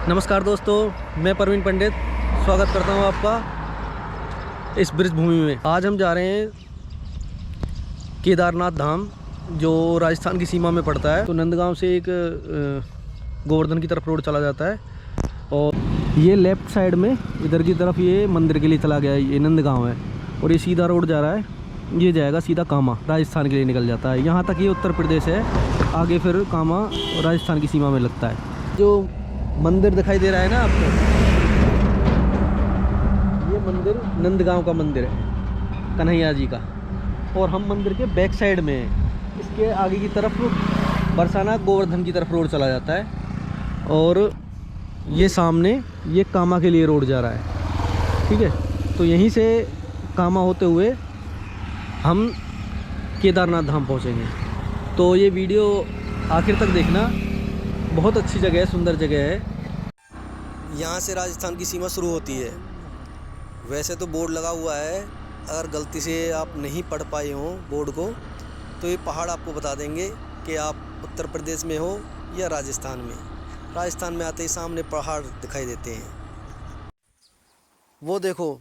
नमस्कार दोस्तों, मैं परवीन पंडित स्वागत करता हूं आपका इस ब्रिज भूमि में। आज हम जा रहे हैं केदारनाथ धाम, जो राजस्थान की सीमा में पड़ता है। तो नंदगांव से एक गोवर्धन की तरफ रोड चला जाता है और ये लेफ़्ट साइड में इधर की तरफ ये मंदिर के लिए चला गया है। ये नंदगांव है और ये सीधा रोड जा रहा है, ये जाएगा सीधा कामा, राजस्थान के लिए निकल जाता है। यहाँ तक ये उत्तर प्रदेश है, आगे फिर कामा राजस्थान की सीमा में लगता है। जो मंदिर दिखाई दे रहा है ना आपको, ये मंदिर नंदगांव का मंदिर है, कन्हैया जी का। और हम मंदिर के बैक साइड में हैं। इसके आगे की तरफ बरसाना गोवर्धन की तरफ रोड चला जाता है और ये सामने ये कामा के लिए रोड जा रहा है। ठीक है, तो यहीं से कामा होते हुए हम केदारनाथ धाम पहुंचेंगे। तो ये वीडियो आखिर तक देखना, बहुत अच्छी जगह है, सुंदर जगह है। यहाँ से राजस्थान की सीमा शुरू होती है। वैसे तो बोर्ड लगा हुआ है, अगर गलती से आप नहीं पढ़ पाए हों बोर्ड को, तो ये पहाड़ आपको बता देंगे कि आप उत्तर प्रदेश में हो या राजस्थान में। राजस्थान में आते ही सामने पहाड़ दिखाई देते हैं। वो देखो,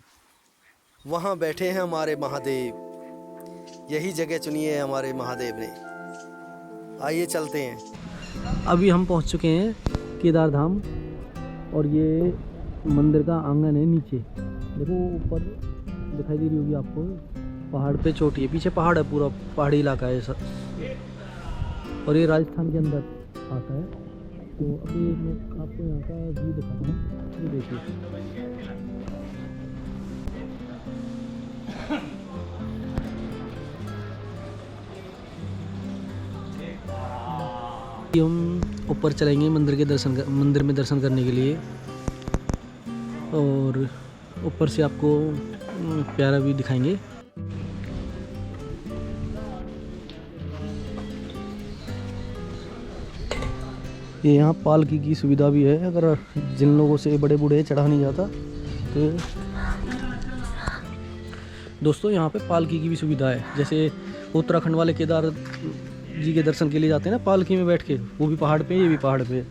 वहाँ बैठे हैं हमारे महादेव। यही जगह चुनी है हमारे महादेव ने। आइए चलते हैं। अभी हम पहुंच चुके हैं केदार धाम और ये मंदिर का आंगन है। नीचे देखो, ऊपर दिखाई दे रही होगी आपको, पहाड़ पे चोटी है, पीछे पहाड़ है, पूरा पहाड़ी इलाका है सब। और ये राजस्थान के अंदर आता है। तो अभी मैं आपको यहाँ का व्यू दिखाता हूँ। ये देखिए, हम ऊपर चलेंगे मंदिर में दर्शन करने के लिए। और ऊपर से आपको प्यारा व्यू दिखाएंगे। ये यहाँ पालकी की सुविधा भी है, अगर जिन लोगों से बड़े बूढ़े चढ़ा नहीं जाता तो। दोस्तों, यहाँ पे पालकी की भी सुविधा है। जैसे उत्तराखंड वाले केदार जी के दर्शन के लिए जाते हैं ना पालकी में बैठ के, वो भी पहाड़ पे, ये भी पहाड़ पे।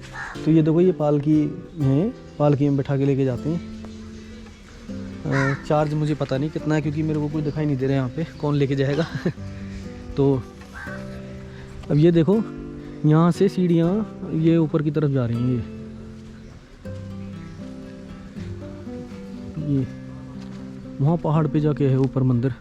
तो ये देखो, ये पालकी है, पालकी में बैठा के लेके जाते हैं। चार्ज मुझे पता नहीं कितना है, क्योंकि मेरे को कोई दिखाई नहीं दे रहा है यहाँ पे कौन लेके जाएगा। तो अब ये देखो, यहाँ से सीढ़ियाँ ये ऊपर की तरफ जा रही हैं। ये वहाँ पहाड़ पे जाके है ऊपर मंदिर।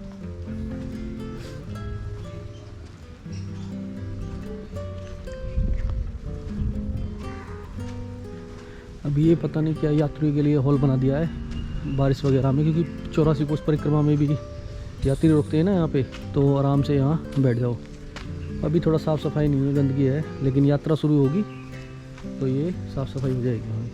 अभी ये पता नहीं क्या यात्रियों के लिए हॉल बना दिया है बारिश वगैरह में, क्योंकि 84 कोस परिक्रमा में भी यात्री रुकते हैं ना यहाँ पे, तो आराम से यहाँ बैठ जाओ। अभी थोड़ा साफ़ सफाई नहीं है, गंदगी है, लेकिन यात्रा शुरू होगी तो ये साफ़ सफाई हो जाएगी।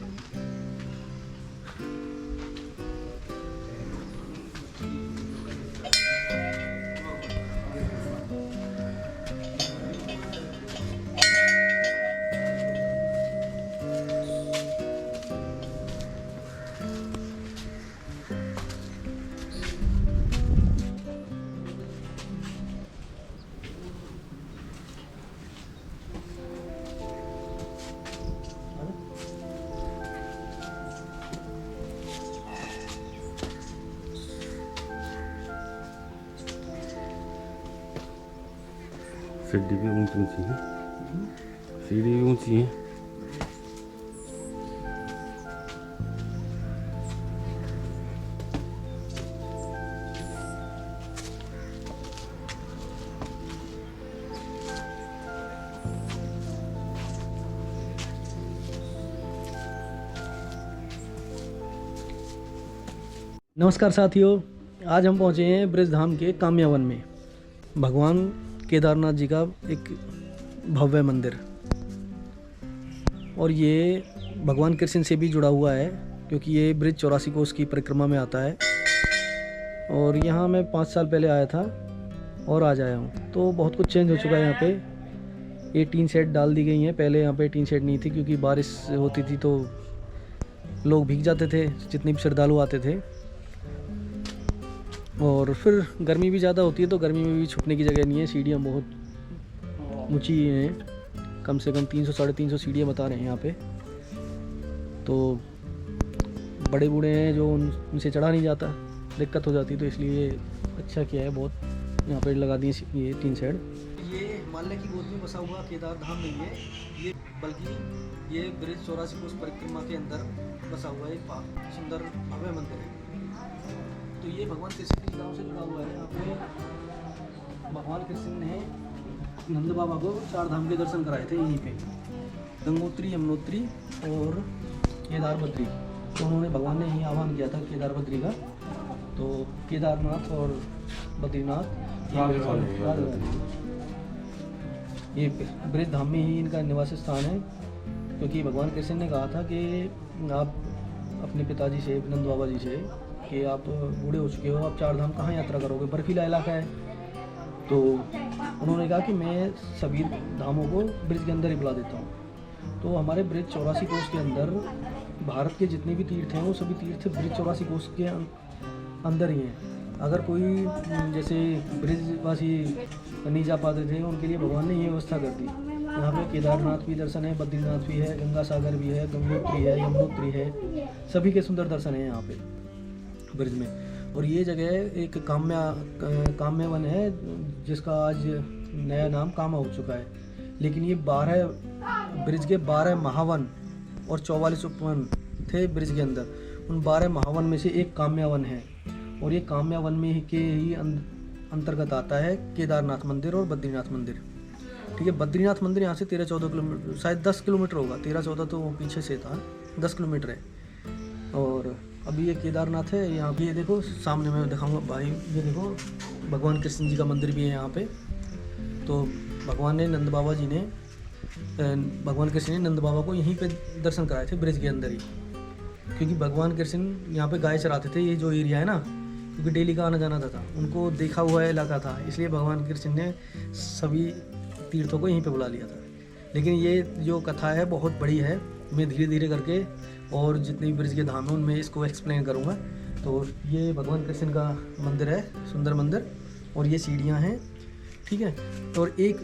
सीढ़ी भी ऊंची है, सीढ़ी भी ऊंची है। नमस्कार साथियों, आज हम पहुँचे हैं ब्रिज धाम के काम्यावन में। भगवान केदारनाथ जी का एक भव्य मंदिर, और ये भगवान कृष्ण से भी जुड़ा हुआ है, क्योंकि ये ब्रिज 84 कोस की परिक्रमा में आता है। और यहाँ मैं 5 साल पहले आया था और आज आया हूँ, तो बहुत कुछ चेंज हो चुका है यहाँ पे। ये टीन शेड डाल दी गई हैं, पहले यहाँ पे टीन शेड नहीं थी, क्योंकि बारिश होती थी तो लोग भीग जाते थे, जितने भी श्रद्धालु आते थे। और फिर गर्मी भी ज़्यादा होती है, तो गर्मी में भी छुपने की जगह नहीं है। सीढ़ियाँ बहुत ऊंची हैं, कम से कम 300 साढ़े 300 सीढ़ियाँ बता रहे हैं यहाँ पे। तो बड़े बूढ़े हैं जो उनसे चढ़ा नहीं जाता, दिक्कत हो जाती, तो इसलिए अच्छा किया है बहुत, यहाँ पे लगा दिए ये 3 साइड। ये हिमालय की गोद में बसा हुआ केदार धाम नहीं है ये, बल्कि ये ब्रिज 84 कोस परिक्रमा के अंदर बसा हुआ है एक सुंदर भव्य मंदिर है। तो ये भगवान कृष्ण के गांव से जुड़ा हुआ है। यहाँ पे भगवान कृष्ण ने नंद बाबा को 4 धाम के दर्शन कराए थे यहीं पे, गंगोत्री, यमुनोत्री और केदार बद्री। तो उन्होंने भगवान ने यही आह्वान किया था केदार बद्री का। तो केदारनाथ और बद्रीनाथ ये ब्रिज धाम में ही इनका निवास स्थान है, क्योंकि भगवान कृष्ण ने कहा था कि आप अपने पिताजी से, नंद बाबा जी से, कि आप बूढ़े हो चुके हो, आप 4 धाम कहाँ यात्रा करोगे, बर्फीला इलाका है। तो उन्होंने कहा कि मैं सभी धामों को ब्रिज के अंदर ही बुला देता हूँ। तो हमारे ब्रिज 84 कोस के अंदर भारत के जितने भी तीर्थ हैं वो सभी तीर्थ ब्रिज 84 कोस के अंदर ही हैं। अगर कोई जैसे ब्रिजवासी नहीं जा पाते थे, उनके लिए भगवान ने ये व्यवस्था कर दी। यहाँ पे केदारनाथ भी दर्शन है, बद्रीनाथ भी है, गंगा सागर भी है, गंगोत्री है, यमुनोत्री है, सभी के सुंदर दर्शन है यहाँ पे ब्रिज में। और ये जगह एक काम्य वन है, जिसका आज नया नाम कामा हो चुका है। लेकिन ये 12 ब्रिज के 12 महावन और 44 उपवन थे ब्रिज के अंदर। उन 12 महावन में से एक काम्या वन है, और ये काम्या वन में के ही अंतर्गत आता है केदारनाथ मंदिर और बद्रीनाथ मंदिर। ठीक है, बद्रीनाथ मंदिर यहाँ से 13-14 किलोमीटर, शायद 10 किलोमीटर होगा, 13-14 तो पीछे से था, 10 किलोमीटर है। और अभी ये केदारनाथ है। यहाँ पे ये देखो सामने मैं दिखाऊंगा भाई, ये देखो भगवान कृष्ण जी का मंदिर भी है यहाँ पे। तो भगवान कृष्ण ने नंद बाबा को यहीं पे दर्शन कराए थे ब्रिज के अंदर ही, क्योंकि भगवान कृष्ण यहाँ पे गाय चराते थे। ये जो एरिया है ना, क्योंकि डेली का आना जाना था, उनको देखा हुआ इलाका था, इसलिए भगवान कृष्ण ने सभी तीर्थों को यहीं पे बुला लिया था। लेकिन ये जो कथा है बहुत बड़ी है, मैं धीरे धीरे करके और जितने भी ब्रिज के धाम हैं उनमें इसको एक्सप्लेन करूँगा। तो ये भगवान कृष्ण का मंदिर है, सुंदर मंदिर, और ये सीढ़ियाँ हैं। ठीक है, और एक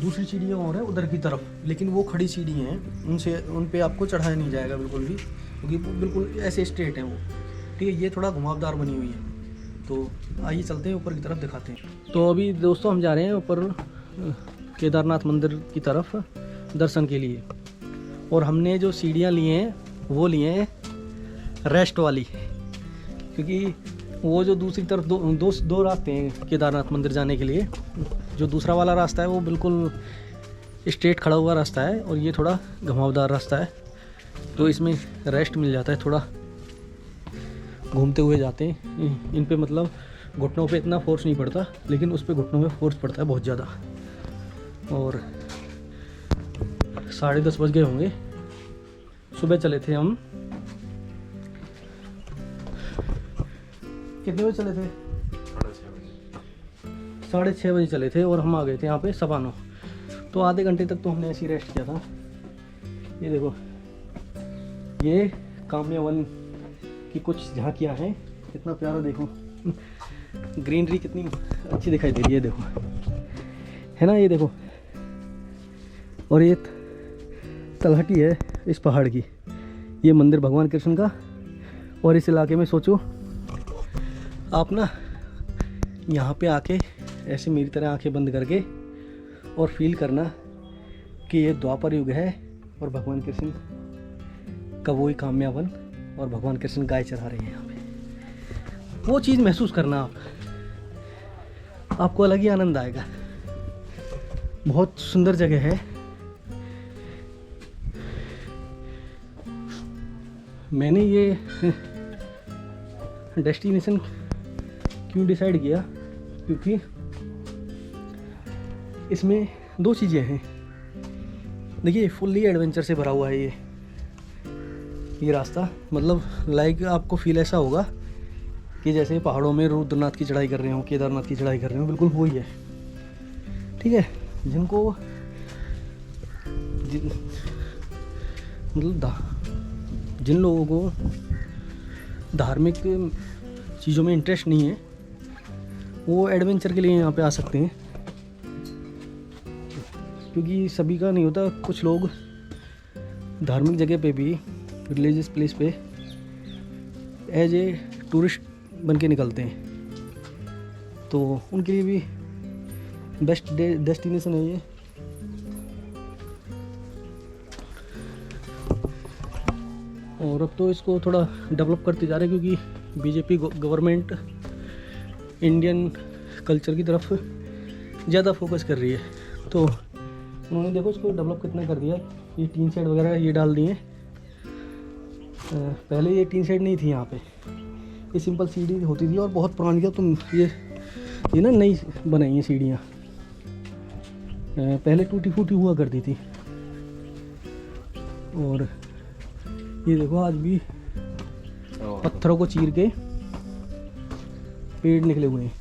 दूसरी सीढ़ियाँ और है उधर की तरफ, लेकिन वो खड़ी सीढ़ी हैं, उन पे आपको चढ़ाया नहीं जाएगा बिल्कुल भी, क्योंकि बिल्कुल ऐसे स्ट्रेट हैं वो। ठीक है, ये थोड़ा घुमावदार बनी हुई है। तो आइए चलते हैं ऊपर की तरफ, दिखाते हैं। तो अभी दोस्तों हम जा रहे हैं ऊपर केदारनाथ मंदिर की तरफ दर्शन के लिए। और हमने जो सीढ़ियाँ ली हैं वो लिए हैं रेस्ट वाली, क्योंकि वो जो दूसरी तरफ दो रास्ते हैं केदारनाथ मंदिर जाने के लिए। जो दूसरा वाला रास्ता है वो बिल्कुल स्ट्रेट खड़ा हुआ रास्ता है, और ये थोड़ा घुमावदार रास्ता है। तो इसमें रेस्ट मिल जाता है, थोड़ा घूमते हुए जाते हैं। इन पे मतलब घुटनों पे इतना फोर्स नहीं पड़ता, लेकिन उस पे घुटनों में फोर्स पड़ता है बहुत ज़्यादा। और 10:30 बज गए होंगे, सुबह चले थे हम। कितने बजे चले थे? 6:30 बजे चले थे, और हम आ गए थे यहाँ पे 9:15। तो आधे घंटे तक तो हमने ऐसे ही रेस्ट किया था। ये देखो, ये काम्या वन की कुछ झांकियाँ हैं, कितना प्यारा देखो, ग्रीनरी कितनी अच्छी दिखाई दे रही है, देखो है ना, ये देखो। और ये तलहटी है इस पहाड़ की, ये मंदिर भगवान कृष्ण का। और इस इलाके में सोचो आप ना, यहाँ पे आके ऐसे मेरी तरह आंखें बंद करके और फील करना कि ये द्वापर युग है, और भगवान कृष्ण का वही काम्या वन, और भगवान कृष्ण गाय चरा रहे हैं यहाँ पे। वो चीज़ महसूस करना आपको अलग ही आनंद आएगा। बहुत सुंदर जगह है। मैंने ये डेस्टिनेशन क्यों डिसाइड किया, क्योंकि इसमें 2 चीज़ें हैं। देखिए, फुल्ली एडवेंचर से भरा हुआ है ये रास्ता। मतलब लाइक आपको फील ऐसा होगा कि जैसे पहाड़ों में रुद्रनाथ की चढ़ाई कर रहे हो, केदारनाथ की चढ़ाई कर रहे हो, बिल्कुल वही है। ठीक है, जिन लोगों को धार्मिक चीज़ों में इंटरेस्ट नहीं है, वो एडवेंचर के लिए यहाँ पे आ सकते हैं, क्योंकि सभी का नहीं होता। कुछ लोग धार्मिक जगह पे भी रिलीजियस प्लेस पे एज ए टूरिस्ट बन के निकलते हैं, तो उनके लिए भी बेस्ट डेस्टिनेशन है ये। और अब तो इसको थोड़ा डेवलप करते जा रहे हैं, क्योंकि बीजेपी गवर्नमेंट इंडियन कल्चर की तरफ ज़्यादा फोकस कर रही है। तो उन्होंने देखो इसको डेवलप कितना कर दिया है। ये टीन शेड वगैरह ये डाल दिए। पहले ये टीन शेड नहीं थी यहाँ पे, ये सिंपल सीढ़ी होती थी और बहुत पुरानी थी। तुम ये ना नई बनाई है सीढ़ियाँ, पहले टूटी फूटी हुआ करती थी। और ये देखो आज भी पत्थरों को चीर के पेड़ निकले हुए हैं।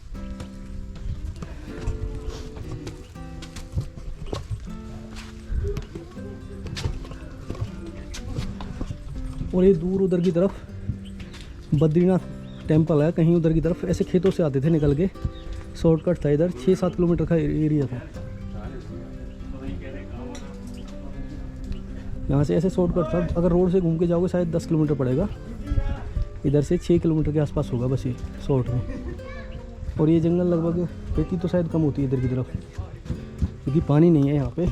और ये दूर उधर की तरफ बद्रीनाथ टेम्पल है, कहीं उधर की तरफ ऐसे खेतों से आते थे निकल के। शॉर्टकट था इधर, 6-7 किलोमीटर का एरिया था। यहाँ से ऐसे शॉर्टकट था, अगर रोड से घूम के जाओगे शायद 10 किलोमीटर पड़ेगा। इधर से 6 किलोमीटर के आसपास होगा बस ये शॉर्ट में। और ये जंगल लगभग खेती तो शायद कम होती है इधर की तरफ, क्योंकि पानी नहीं है यहाँ पे।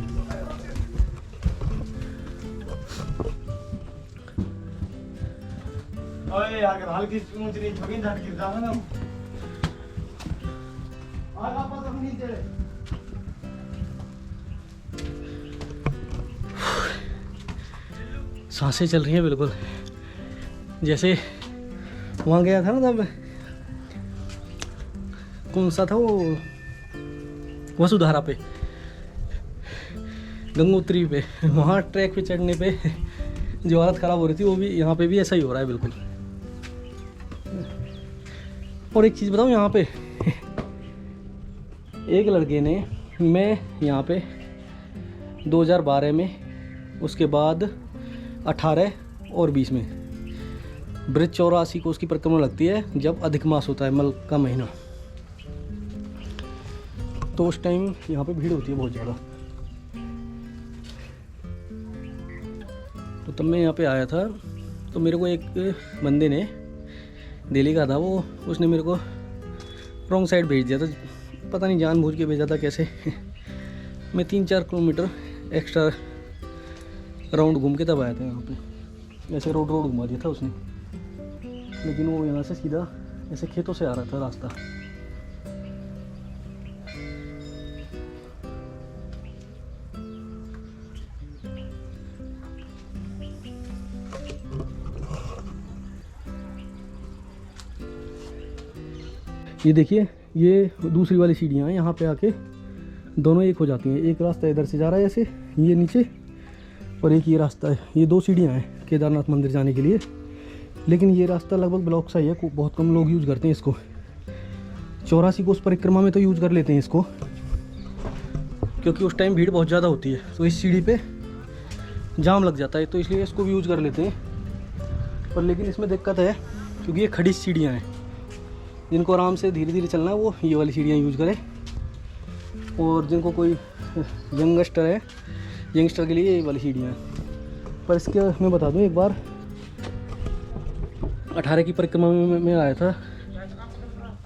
सांसें चल रही हैं बिल्कुल, जैसे वहाँ गया था ना तब, कौन सा था वो, वसुधारा पे, गंगोत्री पे, वहाँ ट्रैक पे चढ़ने पे जो हालत ख़राब हो रही थी, वो भी यहाँ पे भी ऐसा ही हो रहा है बिल्कुल। और एक चीज़ बताऊँ, यहाँ पे एक लड़के ने, मैं यहाँ पे 2012 में, उसके बाद 18 और 20 में ब्रिज 84 को उसकी परिक्रमा लगती है, जब अधिक मास होता है, मल का महीना। तो उस टाइम यहाँ पे भीड़ होती है बहुत ज़्यादा। तो तब मैं यहाँ पे आया था, तो मेरे को एक बंदे ने, दिल्ली का था वो, उसने मेरे को रॉन्ग साइड भेज दिया था, पता नहीं जानबूझ के भेजा था कैसे। मैं 3-4 किलोमीटर एक्स्ट्रा राउंड घूम के तब आया था यहाँ पे। ऐसे रोड घुमा दिया था उसने, लेकिन वो यहाँ से सीधा ऐसे खेतों से आ रहा था रास्ता। ये देखिए, ये दूसरी वाली सीढ़ियाँ हैं, यहाँ पे आके दोनों एक हो जाती हैं। एक रास्ता इधर से जा रहा है ऐसे, ये नीचे, और एक ये रास्ता है। ये 2 सीढ़ियाँ हैं केदारनाथ मंदिर जाने के लिए, लेकिन ये रास्ता लगभग ब्लॉक सा ही है, बहुत कम लोग यूज़ करते हैं इसको। 84 को उस परिक्रमा में तो यूज़ कर लेते हैं इसको, क्योंकि उस टाइम भीड़ बहुत ज़्यादा होती है, तो इस सीढ़ी पे जाम लग जाता है, तो इसलिए इसको भी यूज़ कर लेते हैं। पर लेकिन इसमें दिक्कत है, क्योंकि ये खड़ी सीढ़ियाँ हैं, जिनको आराम से धीरे धीरे चलना है वो ये वाली सीढ़ियाँ यूज़ करें। और जिनको कोई यंगस्टर है, यंगस्टर के लिए ये वाली सीढ़ियाँ हैं। पर इसके मैं बता दूँ, एक बार 18 की परिक्रमा में मैं आया था,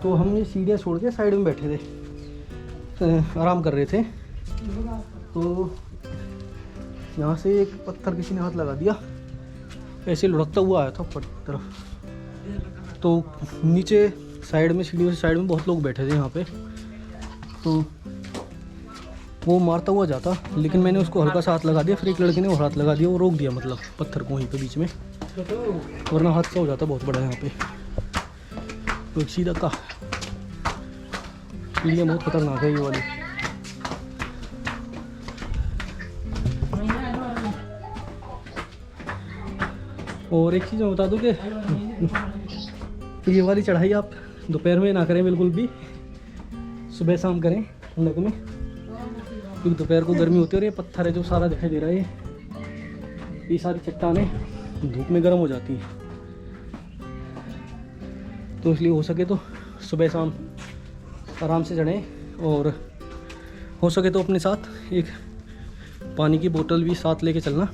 तो हम ये सीढ़ियाँ छोड़ के साइड में बैठे थे, आराम कर रहे थे। तो यहाँ से एक पत्थर किसी ने हाथ लगा दिया, ऐसे लुढ़कता हुआ आया था ऊपर तरफ। तो नीचे साइड में, सीढ़ियों से साइड में बहुत लोग बैठे थे यहाँ पे, तो वो मारता हुआ जाता, लेकिन मैंने उसको हल्का सा हाथ लगा दिया। फिर एक लड़के ने वो हाथ लगा दिया, वो रोक दिया, मतलब पत्थर को वहीं पे बीच में, वरना हादसा हो जाता बहुत बड़ा यहाँ पे। तो एक सीधा का सीढ़ियाँ बहुत खतरनाक है ये वाली। और एक चीज़ मैं बता दूँ कि ये वाली चढ़ाई आप दोपहर में ना करें बिल्कुल भी, सुबह शाम करें ठंडक में, क्योंकि दोपहर को गर्मी होती है। और ये पत्थर है जो सारा दिखाई दे रहा है, ये सारी चट्टानें धूप में गर्म हो जाती हैं, तो इसलिए हो सके तो सुबह शाम आराम से चढ़ें। और हो सके तो अपने साथ एक पानी की बोतल भी साथ लेके चलना,